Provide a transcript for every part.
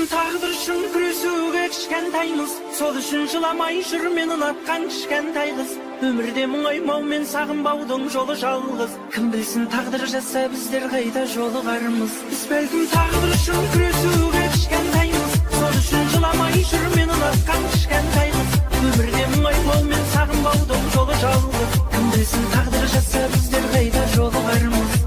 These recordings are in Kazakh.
Tağdır üçün күресуге кішкентаймыз, сол үшін жыламай жүр мен ұнатқан кішкентай қыз. Өмірде мұңаймау мен сағынбаудың жолы жалғыз. Кім білсін тағдыр жазса біздер қайда жолығармыз. Біз бәлкім тағдыр үшін күресуге кішкентаймыз, сол үшін жыламай жүр мен ұнатқан кішкентай қыз. Өмірде мұңаймау мен сағынбаудың жолы жалғыз. Кім білсін тағдыр жазса біздер қайда жолығармыз.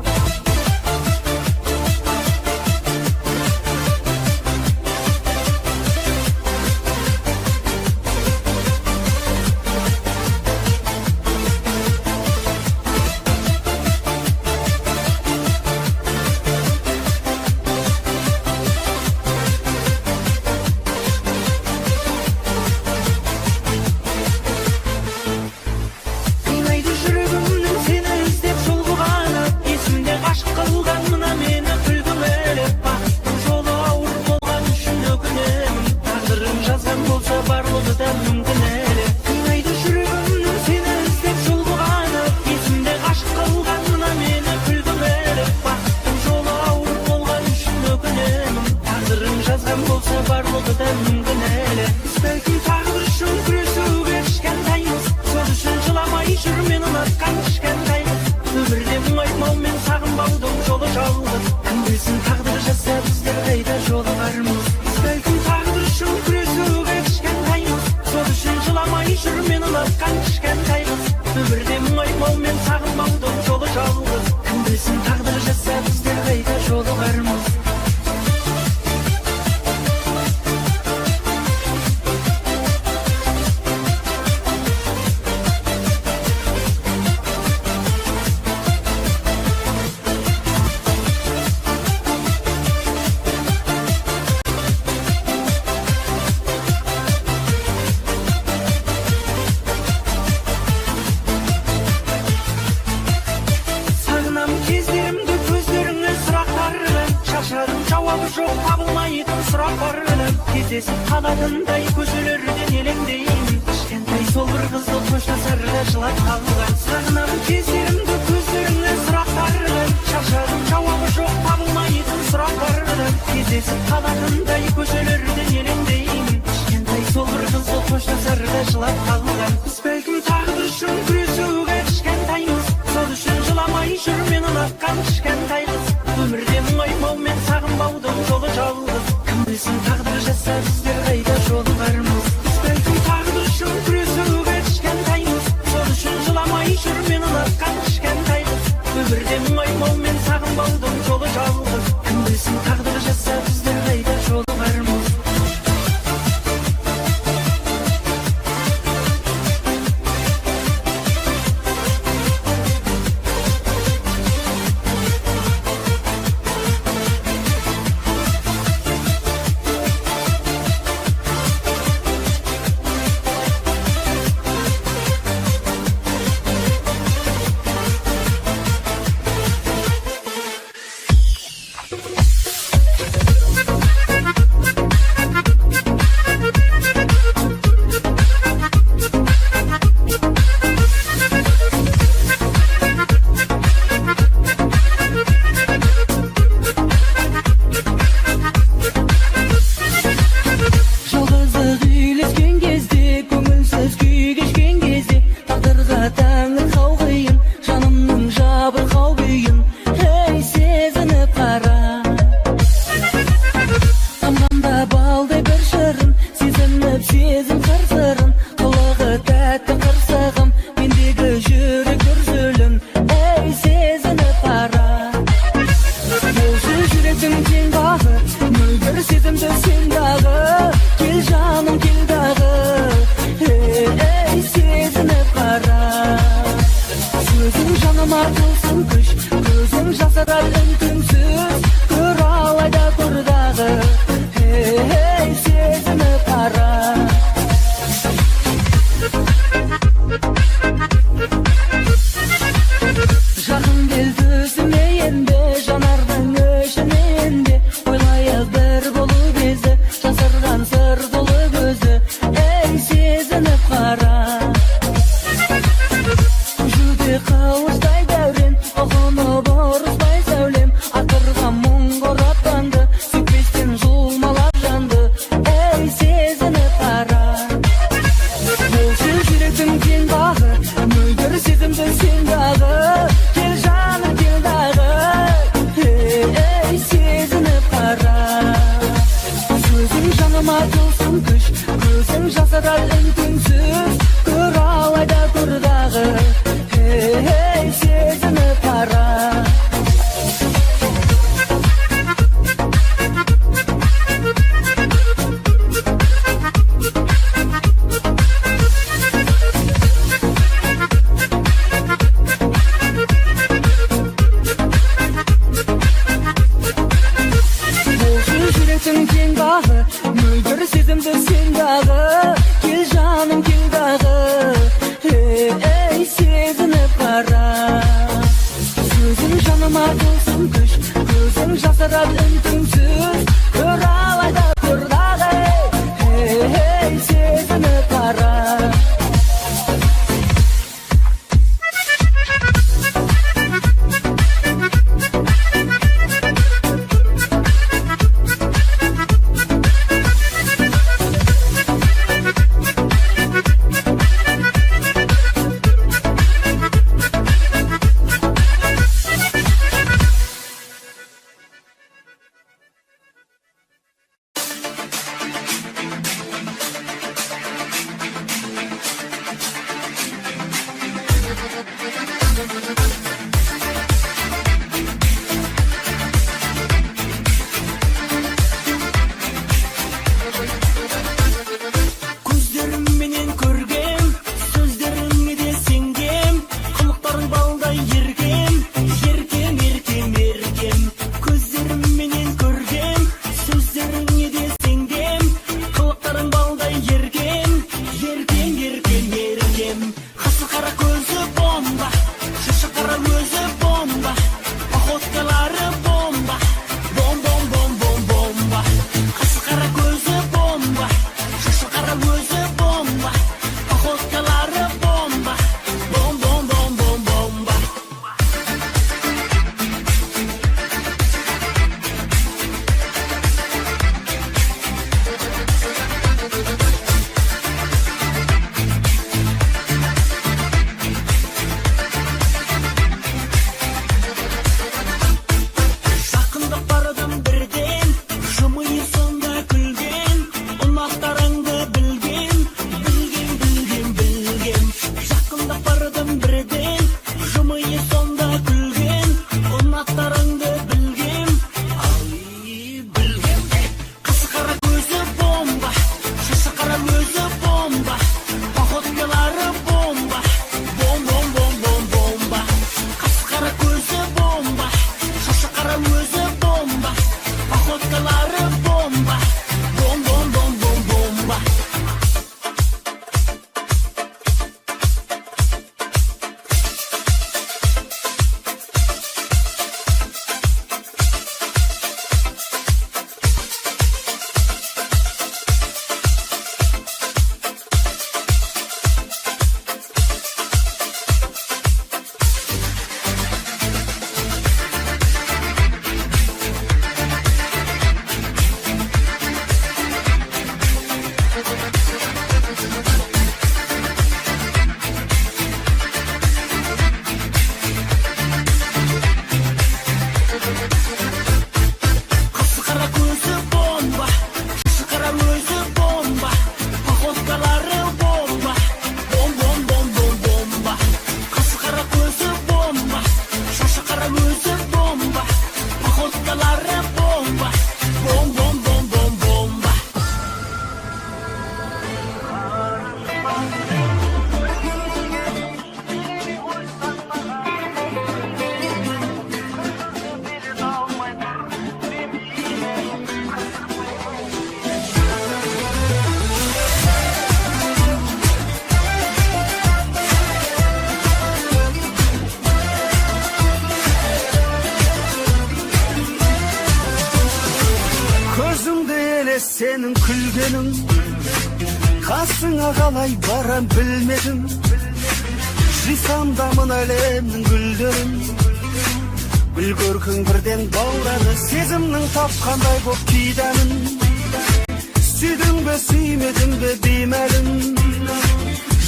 Janardan öşene endi, oylaya bir bolu bize. жаныма тылсым күш, көзің жасырар үн-түнсіз, көр алайда тұрдағы, сезініп қара. Мөлдір сезімді сен дағы, кел жаным кел дағы, сезініп қара. Сөзің жаныма тылсым күш, көзің жасырар үн-түнсіз, көр алайда тұр дағы, сезініп қара. Senin külgenin Kasına kalay baran bilmedim Жисамдамын әлемнің гүлдерін Гүл көркің бірден баурады Сезімнің тапқандай боп кидәнін Сүйдің бе сүймедің бе беймәлім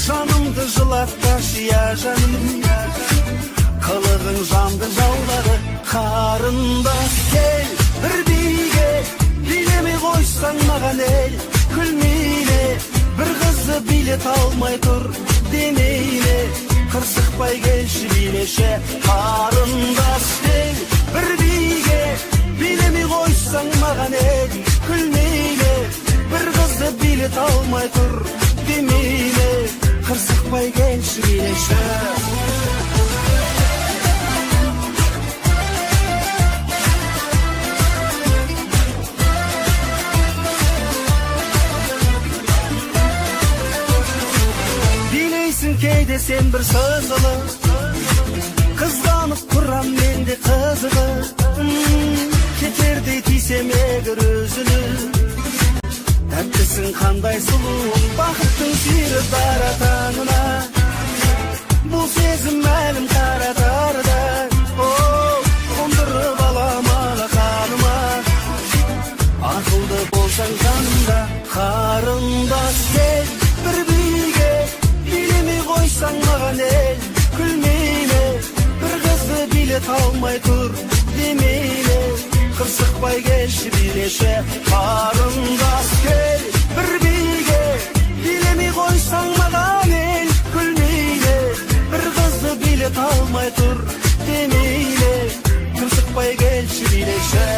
Жанымды жылатпашы я жаным Қылығың жанды жаулады Қарындас кел бір биге Билемей қойсаң маған ел билет алмай тұр демейле, қырсықпай келші билеші, қарындас дей бір биге, билемей қойсаң маған ел, күлмейле, бір қызды билет алмай тұр демейле, қырсықпай келші билеші. Кейде сен бір сызылы, қызғанып тұрам менде қызығы, кетердей тисем егер өзіні, тәттісің қандай сұлуың, бақыттың сүйрі бара таңына, бұл сезім мәлім қаратарда, қондырып алам алақаныма, ақылды болсаң жанымда, қарындас кел бір биге, қойсаң маған ел, күлмейле, бір қызды билет алмай тұр демейле, қырсықпай келші билеші, қарындас кел бір биге, билемей қойсаң маған ел, күлмейле, бір қызды билет алмай тұр демейле, қырсықпай келші билеші.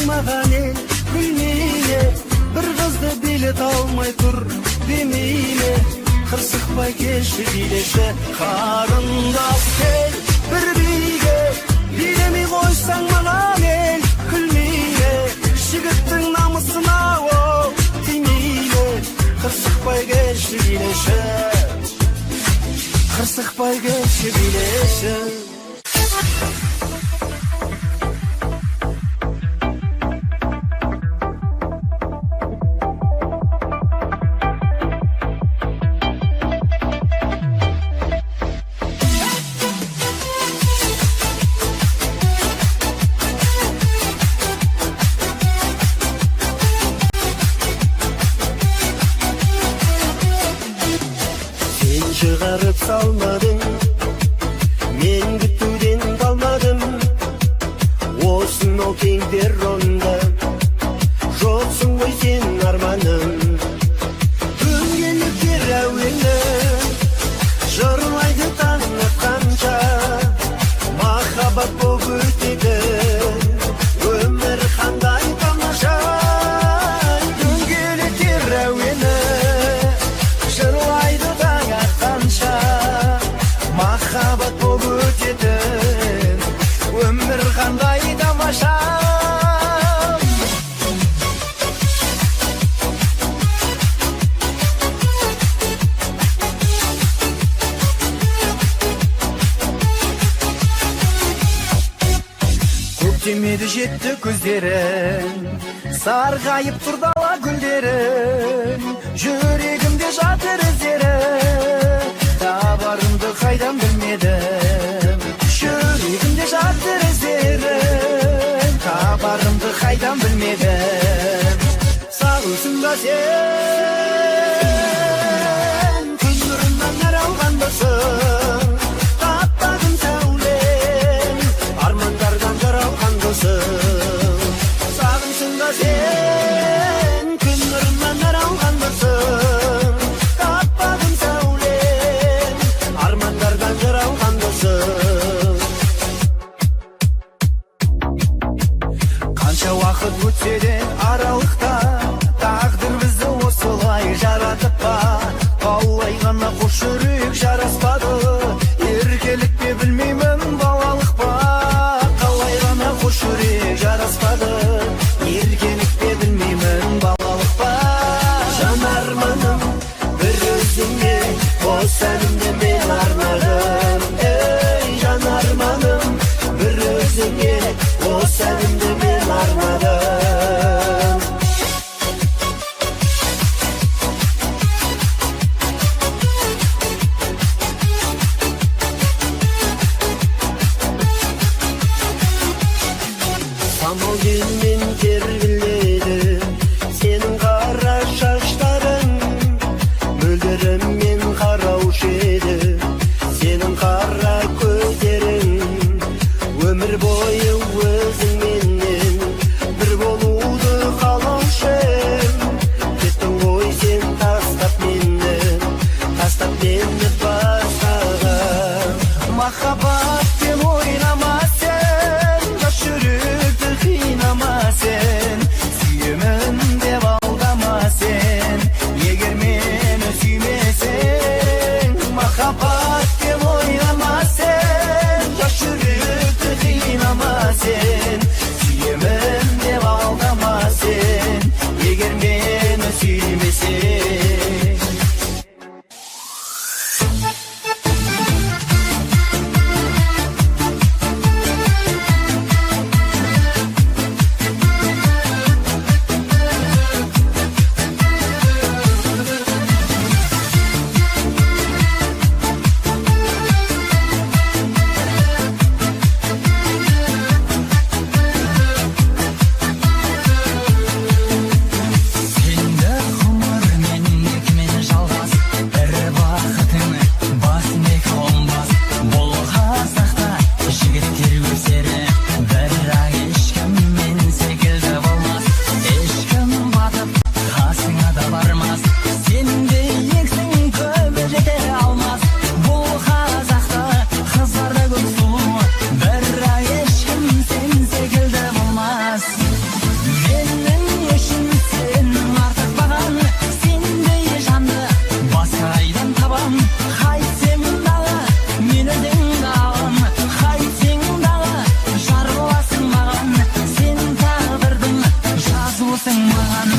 Маған ел, күлмейле, бір қызды билет алмай тұр демейле, қырсықпай келші билеші, қарындас кел бір биге, билемей қойсаң маған ел, күлмейле, жігіттің намысына тимейле, қырсықпай келші билеші, қырсықпай келші билеші. Шығарып салмадың, мен күтуден қалмадым, осынау кеңдер ронда, жоқсың ғой сен арманым. Күнгеліктер әуені, жырлайды таң атқанша, махаббат боп өтеді, өмір қандай тамаша. Күнгеліктер әуені, жырлайды таң атқанша, махаббат боп өтетін, өмір қандай тамаша. Көктемеді жетті көздерің, сарғайып тұр дала гүлдерің, жүрегімде жатыр іздері, табарымды қайдан білмедім, жүрегімде жатыр іздері, табарымды қайдан білмедім. Сағынсың ба сен, күн нұрынан нәр алғандысың, таппадым сәулем, армандардан жаралғандысың. Сағынсың ба сен, күн нұрынан нәр алғандысың, таппадым сәулем, армандардан жаралғандысың. Қанша уақыт өтсе де аралықта, тағдыр бізді осылай жаратып па, қалай ғана қош жүрек жараспады. маған.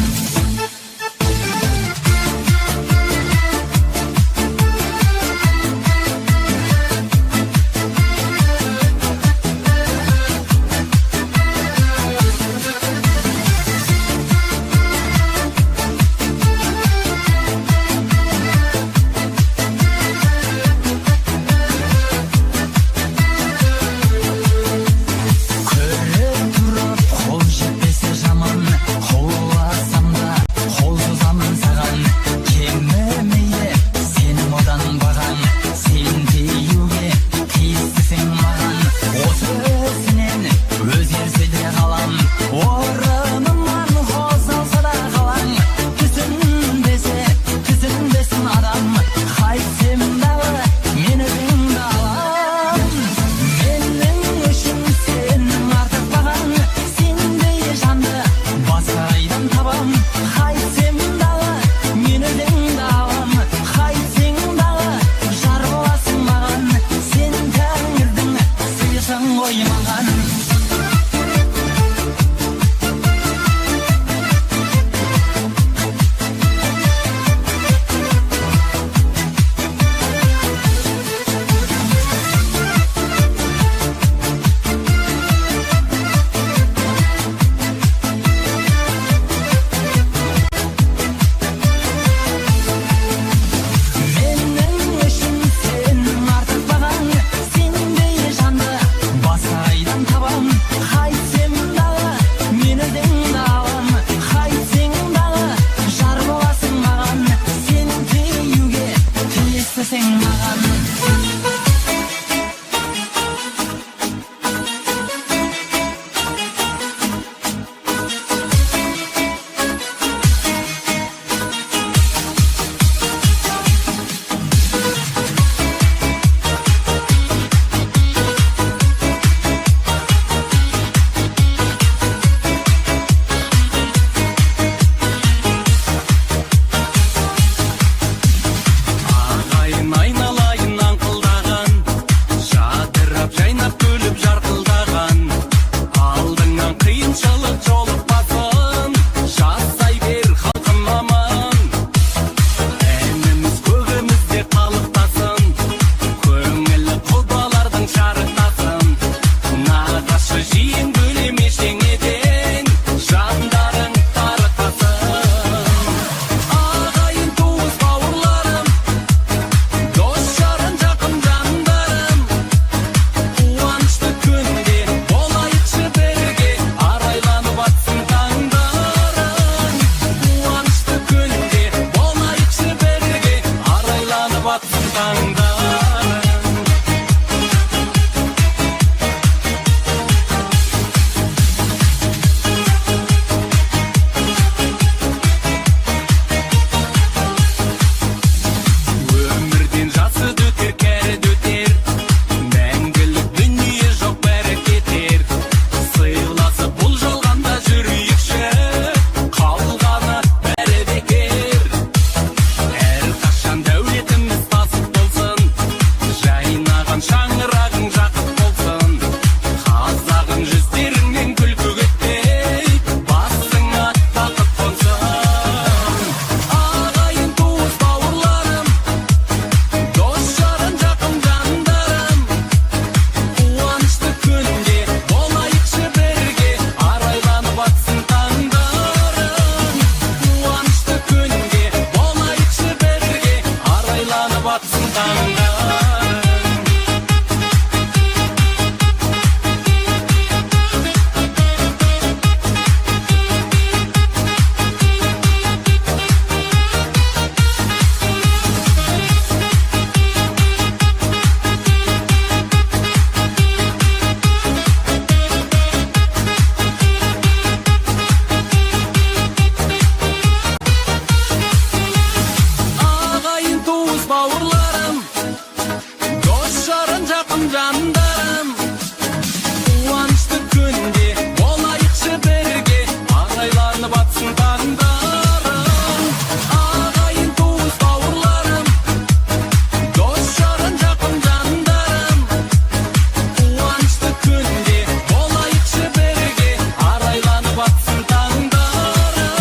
Болайықшы бірге, арайланып атсын таңдарым.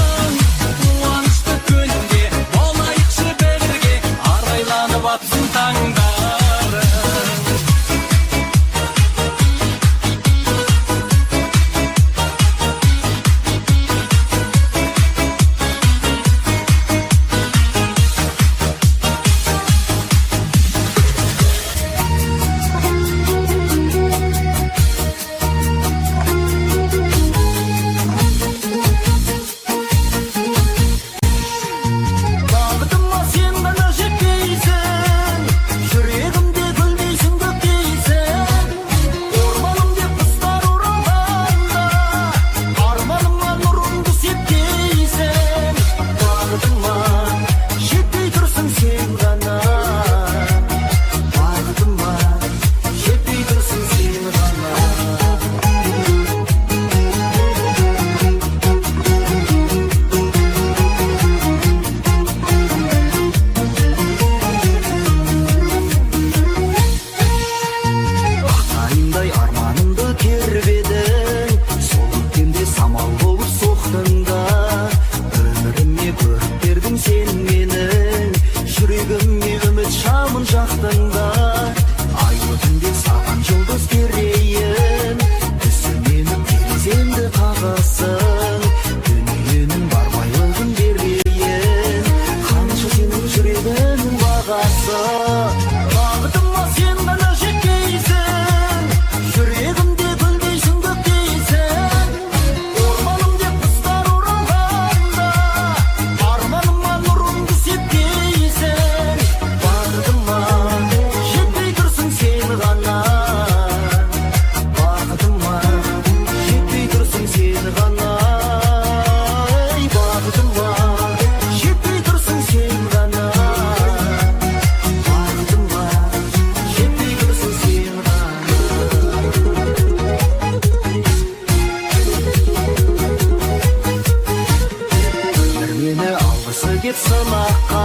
кеп сынаққа,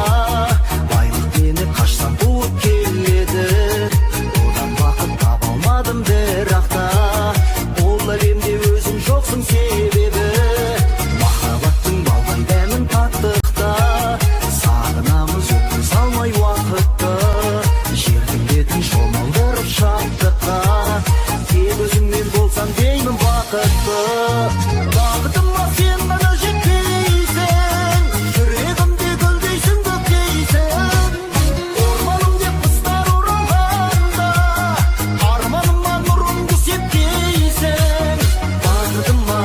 байлық мені қашсам буып келеді. Одан бақыт таба алмадым бірақ та, ол әлемде өзің жоқсың себебі. Махаббаттың балдай дәмін таттықта, сағынамыз өткіз алмай уақытты. Жердің бетін шомылдырып шаттыққа, тек өзіңмен болсам деймін бақытты. Бақытыма сен ғана жетпейсің, жүрегімде гүлдейсің, көктейсің. Орманым деп құстар оралғанда, арманыма нұрыңды сепкейсің. Бақытыма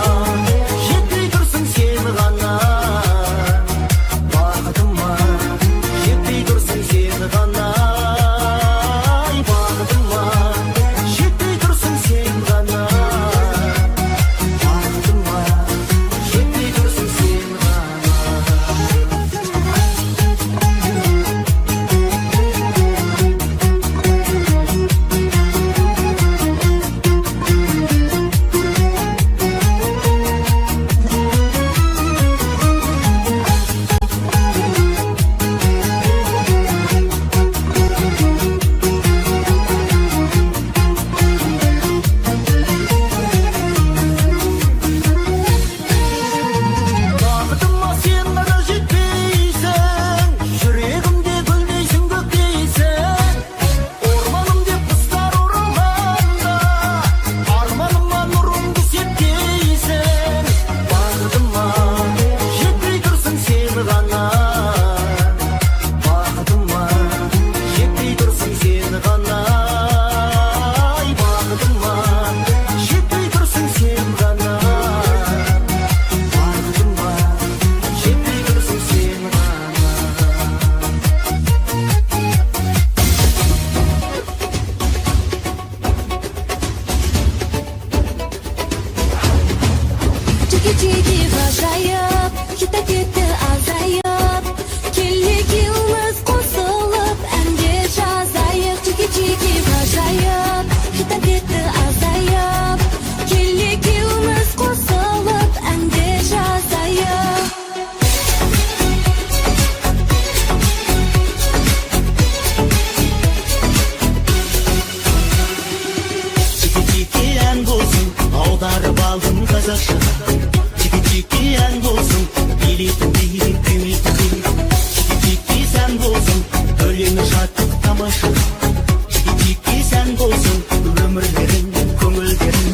жетпей тұрсың сен ғана, бақытыма жетпей тұрсың сен ғана. Бақытыма жетпей тұрсың сен ғана, бақытыма жетпей тұрсың сен ғана. Бақытыма сен ғана жетпейсің, жүрегімде гүлдейсің, көктейсің. Орманым деп құстар оралғанда, арманыма нұрыңды сепкейсің. Бақытыма жетпей тұрсың сен ғана, бақытыма жетпей тұрсың сен ғана. Бақытыма жетпей тұрсың сен ғана, бақытыма жетпей тұрсың сен ғана. Чики-чики ғажайып, хита кетті азайып, келек елміз қосылып, әнге жазайық. Чики-чики ғажайып, хита кетті азайып, келек елміз қосылып, әнге жазайық. Чики-чики ән болсын, аударып алдым қазақшаға. Чики-чики ән болсын, билейтін билеп күймейтін күй. Чики-чики сән болсын, өлеңі шаттық тамаша. Чики-чики сән болсын, өмірлерің, көңілдерің.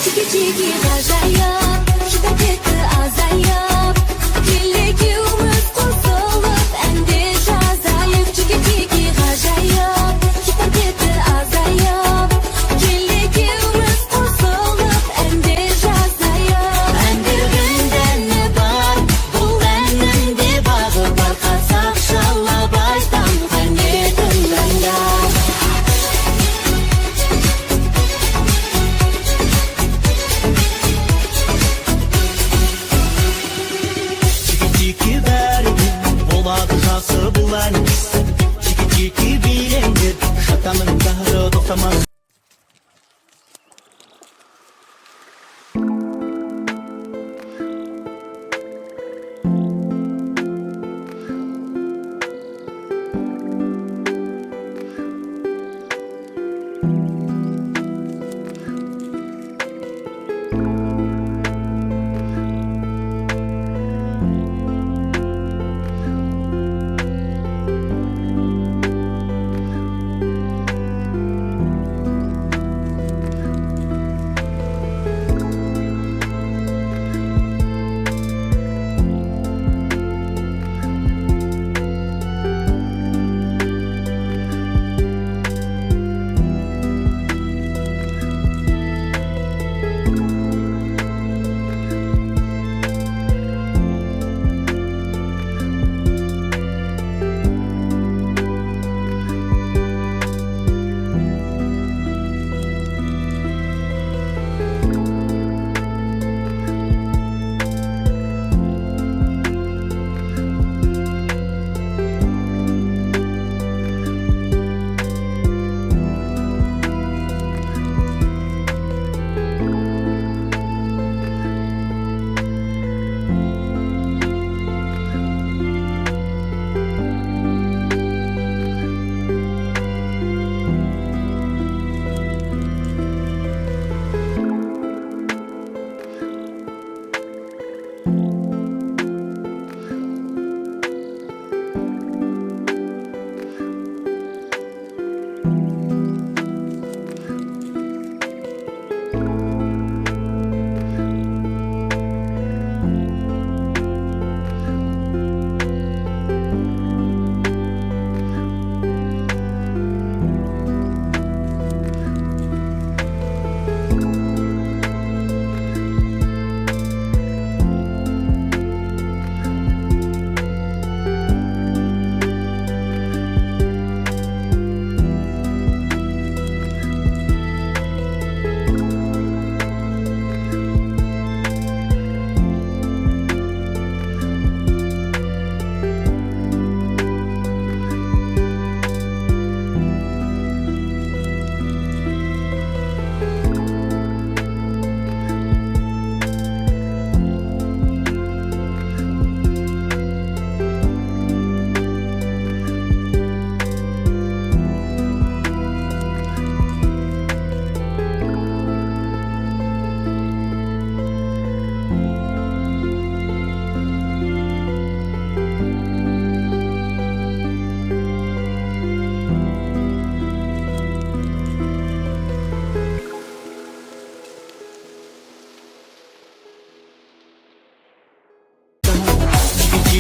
Чики-чики ғажайып, хита кетті азайып, келек елміз қосылып, әнге жазайық. Чики-чики ғажайып, хита кетті азайып, келек елміз қосылып, әнге жазайық. Әндердің дәні бар, бұл әннің де бағы бар. Қазақшалап айтам, қане тыңдаңдар.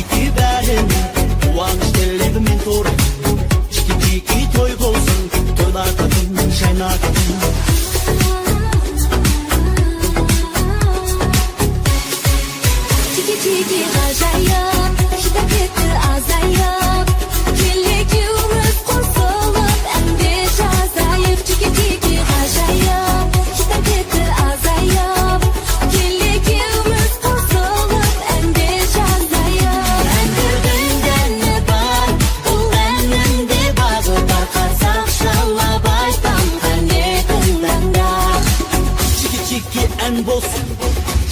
çiki bärin Kuvaniç televimin toru Çiki çiki toy bolsun Toylar tadın, şaynar tadın Чики чики ғажайып, шыдап кетті азайып. Келекеуміз қосылып, әнде жазайық. Чики чики ғажайып, шыдап кетті азайып. Келекеуміз қосылып, әнде жазайық. Әндердің дәні бар, бұл әннің де бағы бар. Қазақ шалап айтам, қане тыңдаңдар. Çiki çiki en bolsun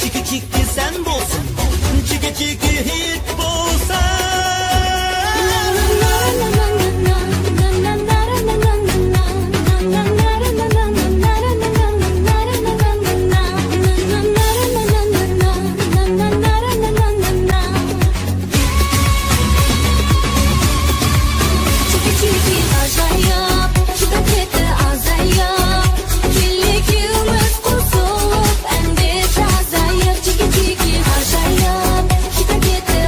Çiki çiki sen bolsun Çiki çiki hit bolsun Чики чики ғажайып, шыдап кетті азайып. Келекеуміз қосылып, әнде жазайық. Чики чики ғажайып, шыдап кетті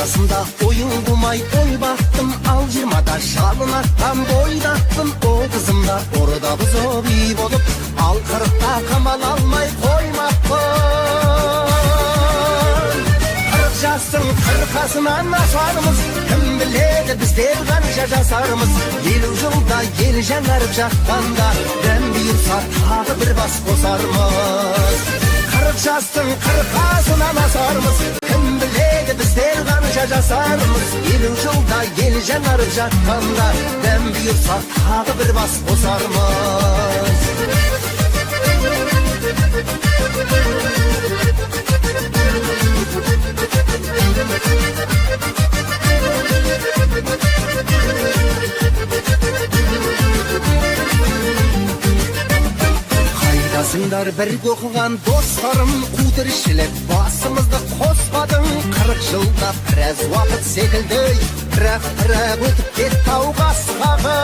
жасымда ойын қумай ой бақтым, ал 20-да жалын аттан бойдаттым. О қызымда орда бұзып үй болып, ал 40-та қамал алмай қоймақпын. 40 жастың қырқасынан асармыз, кім біледі біздер қанша жасармыз. 50 жылда ел жаңарып жатқанда, дәм бұйырса тағы бір бас қосармыз. 40 жастың қырқасынан асармыз, кім біледі біздер қанша жасармыз. 50 жылда ел жаңарып жатқанда, дәм бұйырса тағы бір бас қосармыз. Қайдасыңдар бірге оқыған достарым, қу тіршілік басымызды қоспадың. 40 жылда біраз уақыт секілді, бірақ өтіп кетті ау қасқағы.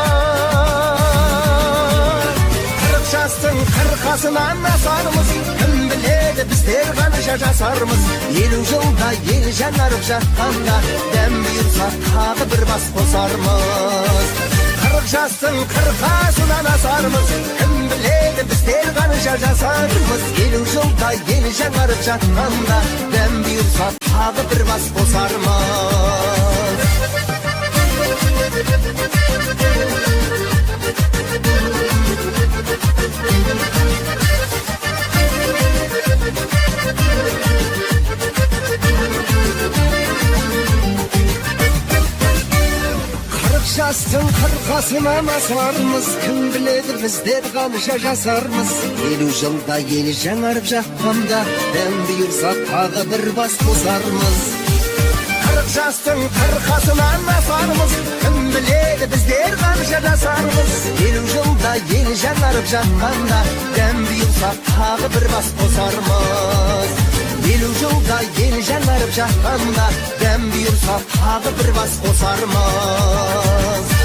40 жастың қырқасынан асармыз, кім біледі біздер қанша жасармыз. 50 жылда ел жаңарып жатқанда, дәм бұйырса тағы бір бас қосармыз. 40 жастың қырқасынан асармыз, кім біледі біздер қанша жасармыз. 50 жылда ел жаңарып жатқанда, дәм бұйырса тағы бір бас қосармыз. Жастың қырқасынан асармыз, кім біледі біздер қанша жасармыз. 50 жылда ел жаңарып жатқанда, дәм бұйырса тағы бір бас қосармыз. 40 жастың қырқасынан асармыз, кім біледі біздер қанша жасармыз. 50 жылда ел жаңарып жатқанда, дәм бұйырса тағы бір бас қосармыз. 50 жылда ел жаңарып жатқанда, дәм бұйырса тағы бір бас қосармыз.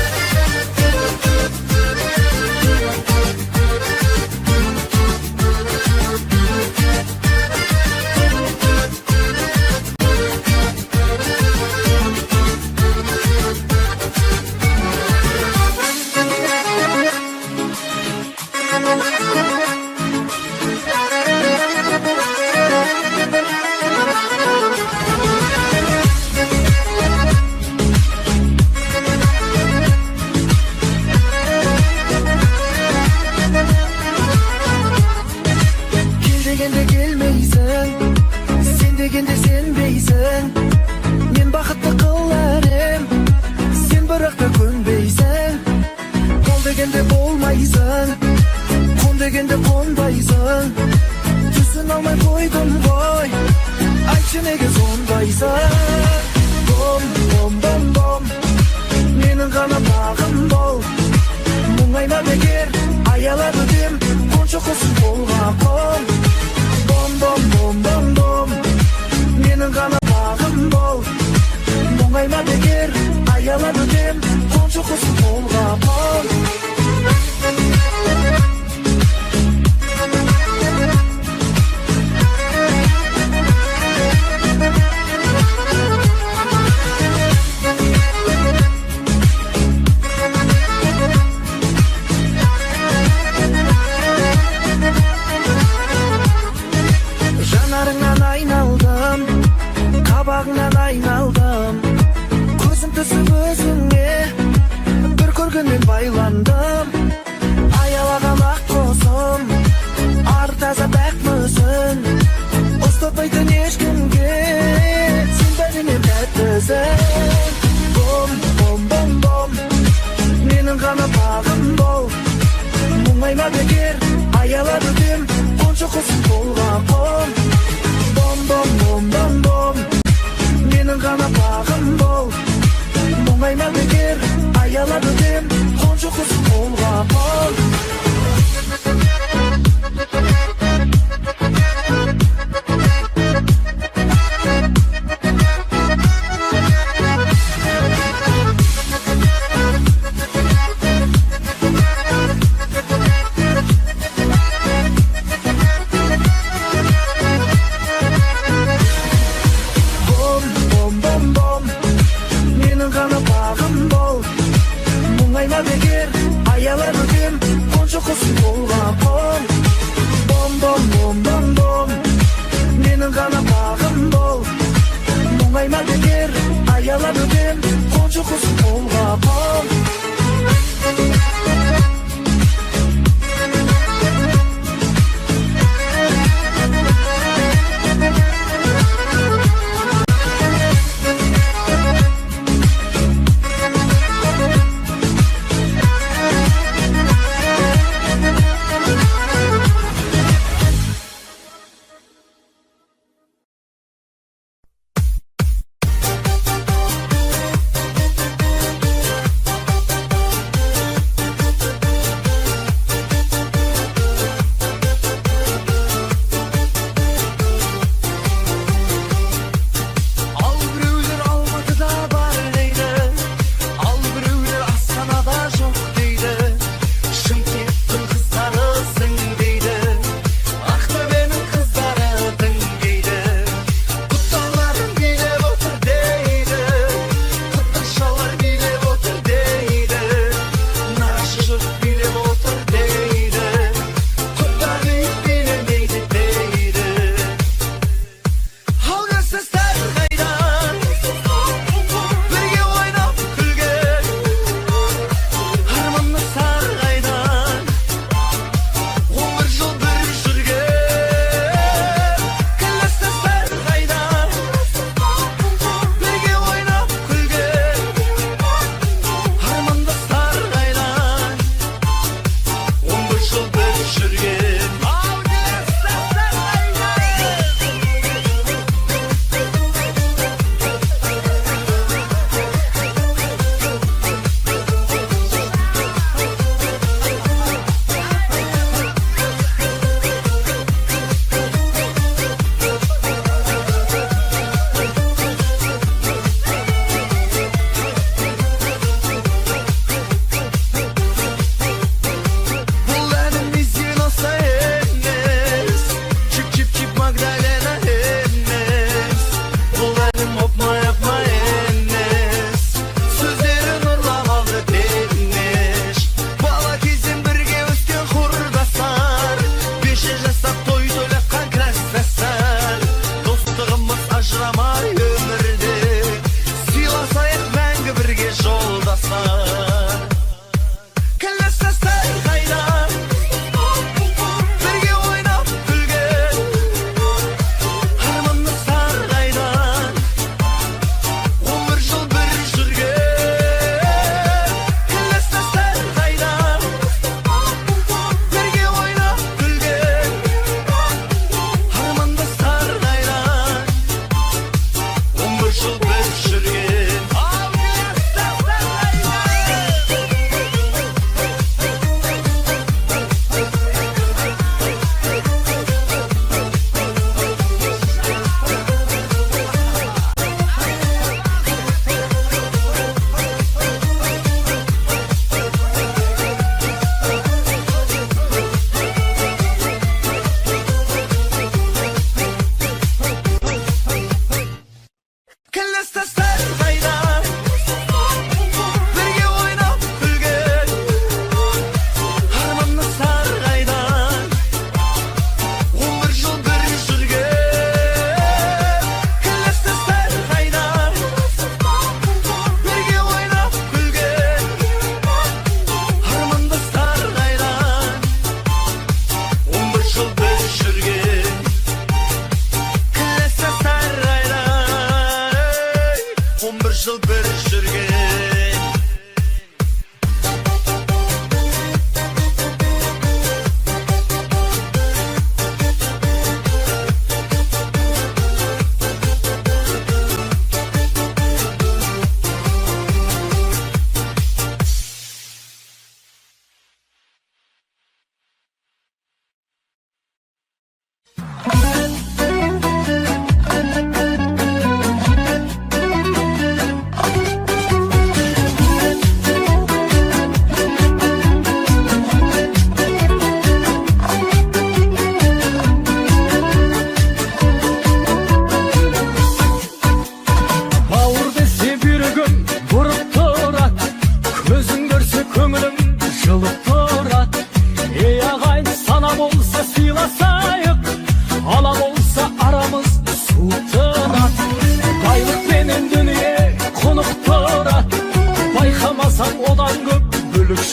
yalan ödem Koca kız olma bal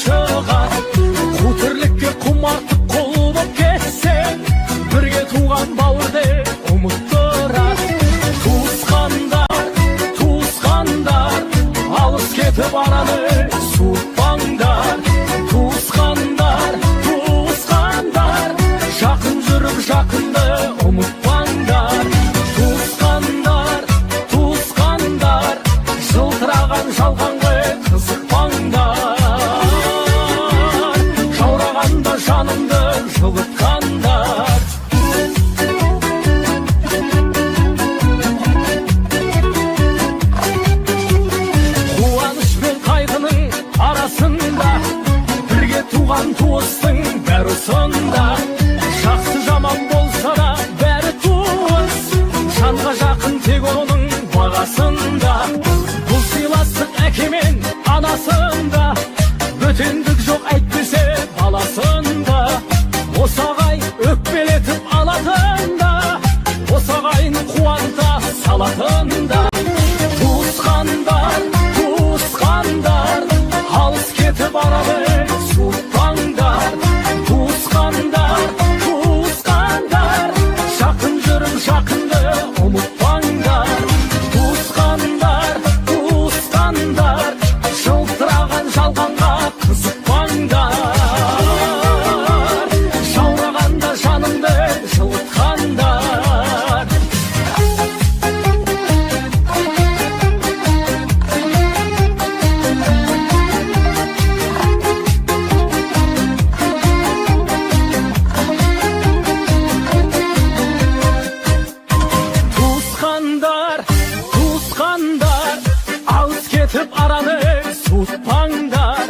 шығар. Қу тірлікке құмартып құл боп кетсең, бірге туған бауырды ұмыттырар. Туысқандар, алыс кетіп араны суытпаңдар. Туысқандар, жақын жүріп жақынды ұмытпаңдар. Туысқандар, жылтыраған жалғанға қызықпаңдар. Жаурағанда жанымды жылытқандар. Қуаныш пен қайғының арасында бірге туған туыстың бәрі сонда. Жақсы жаман болса да бәрі туыс, жанға жақын тек оның бағасында. Бұл сыйластық әке мен анасында, бөтендік жоқ әйтпесе баласында. Осағай өкпелетіп алатында, осағайын қуанта салатында. Туысқандар, алыс кетіп араны суытпаңдар. Туысқандар, жақын жүріп жақынды ұмытпаңдар. Туысқандар, жылтыраған жалғанға қызықпаңдар. Жаурағанда жанымды жылытқандар. Туысқандар, алыс кетіп араны суытпаңдар.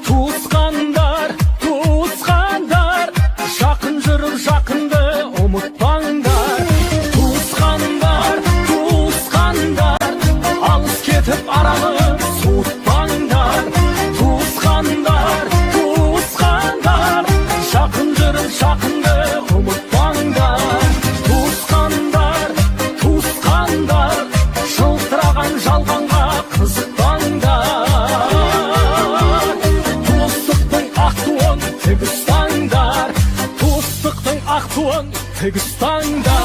Туысқандар, жақын жүріп жақынды ұмытпаңдар. Туысқандар, алыс кетіп араны суытпаңдар. Туысқандар, жақын жүріп жақынды ұмытпаңдар. Туысқандар, жылтыраған жалғанға қызықпаңдар. Туыстықтың ақ туын тік ұстаңдар. Туыстықтың ақ туын тік ұстаңдар.